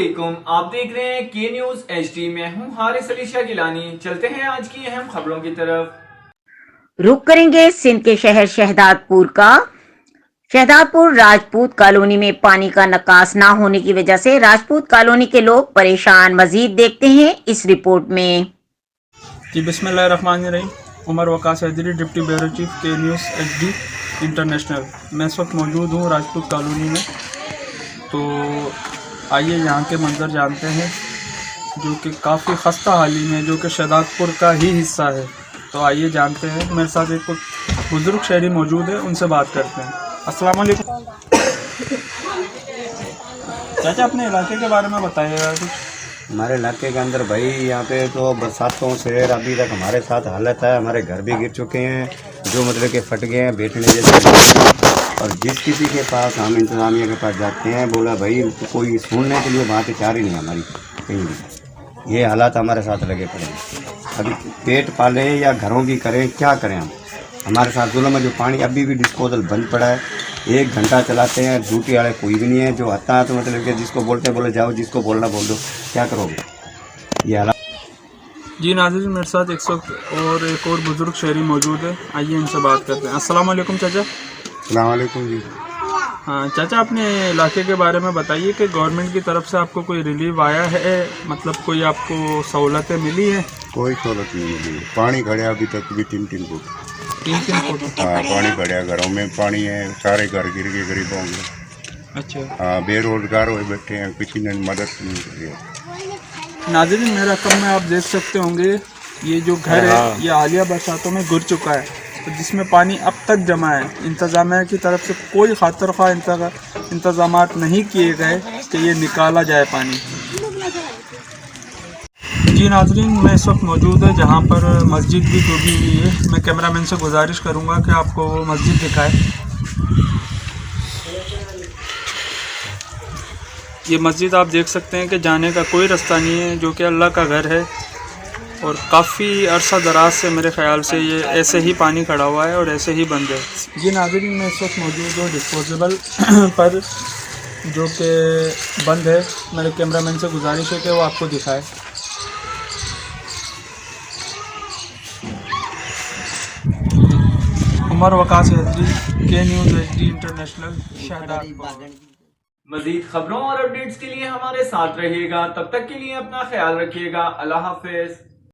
अस्सलामुअलैकुम, आप देख रहे हैं के न्यूज HD। मैं हूं हारिस अली शाह गिलानी। चलते हैं आज की अहम खबरों की तरफ। रुक करेंगे सिंध के शहर शहदादपुर का। शहदादपुर राजपूत कॉलोनी में पानी का निकास न होने की वजह से राजपूत कॉलोनी के लोग परेशान। मजीद देखते हैं इस रिपोर्ट में। जी बिस्मिल्लाहिर्रहमानिर्रहीम। Umar Waqas Haidri, deputy bureau chief के न्यूज़ HD इंटरनेशनल। मैं इस वक्त मौजूद हूँ राजपूत कॉलोनी में। तो आइए यहाँ के मंजर जानते हैं जो कि काफ़ी खस्ता हाली में, जो कि शहदादपुर का ही हिस्सा है। तो आइए जानते हैं। मेरे साथ एक बुज़ुर्ग शहरी मौजूद है, उनसे बात करते हैं। अस्सलाम वालेकुम चाचा, अपने इलाके के बारे में बताइएगा कुछ। हमारे इलाके के अंदर भाई यहाँ पे तो बरसातों से अभी तक हमारे साथ हालत है। हमारे घर भी गिर चुके हैं, जो मतलब के फट गए हैं, बैठने जैसे। और जिस किसी के पास हम इंतज़ामिया के पास जाते हैं, बोला भाई तो कोई सुनने के लिए बात चाह रही नहीं हमारी कहीं भी। ये हालात हमारे साथ लगे पड़े हैं। अभी पेट पाले या घरों की करें, क्या करें हम। हमारे साथ जुल्म है। जो पानी अभी भी डिस्पोजल बंद पड़ा है, 1 घंटा चलाते हैं, ड्यूटी वाले कोई भी नहीं है। जो आता है तो मतलब कि जिसको बोलते हैं बोले जाओ, जिसको बोलना बोल दो, क्या करोगे ये हालात। जी नाज़रीन, मेरे साथ एक और बुज़ुर्ग शहरी मौजूद है। आइए इनसे बात करते हैं। अस्सलाम वालेकुम चाचा। अस्सलाम वालेकुम जी। हाँ चाचा, अपने इलाके के बारे में बताइए कि गवर्नमेंट की तरफ से आपको कोई रिलीफ आया है, मतलब कोई आपको सहूलतें मिली हैं? कोई सहूलत नहीं मिली। पानी खड़ा अभी तक भी 3-3 फुट। 3-3 फुट? हाँ, पानी खड़ा, घरों में पानी है, सारे घर गिर गए गरीबों के। अच्छा। हाँ, बेरोजगार हुए बैठे हैं, किसी ने मदद नहीं की। नाज़रीन, मेरा कम में आप देख सकते होंगे, ये जो घर है ये हालिया बरसातों में गिर चुका है, तो जिसमें पानी अब तक जमा है। इंतज़ामिया की तरफ से कोई खातिर ख्वाह इंतज़ामात नहीं किए गए कि ये निकाला जाए पानी। जी नाज़रीन, मैं इस वक्त मौजूद है जहाँ पर मस्जिद भी डूबी हुई है। मैं कैमरामैन से गुजारिश करूँगा कि आपको वो मस्जिद दिखाए। ये मस्जिद आप देख सकते हैं कि जाने का कोई रास्ता नहीं है, जो कि अल्लाह का घर है। और काफ़ी अरसा दराज से मेरे ख़्याल से ये ऐसे ही पानी खड़ा हुआ है और ऐसे ही बंद है। जी नाज़रीन, मैं इस वक्त मौजूद हूँ डिस्पोजेबल पर, जो कि बंद है। मेरे कैमरामैन से गुजारिश है कि वो आपको दिखाए। उमर वकास हैदरी, के न्यूज़ HD इंटरनेशनल, शहदादपुर। मजीद खबरों और अपडेट्स के लिए हमारे साथ रहिएगा। तब तक के लिए अपना ख्याल रखिएगा। अल्लाह हाफिज।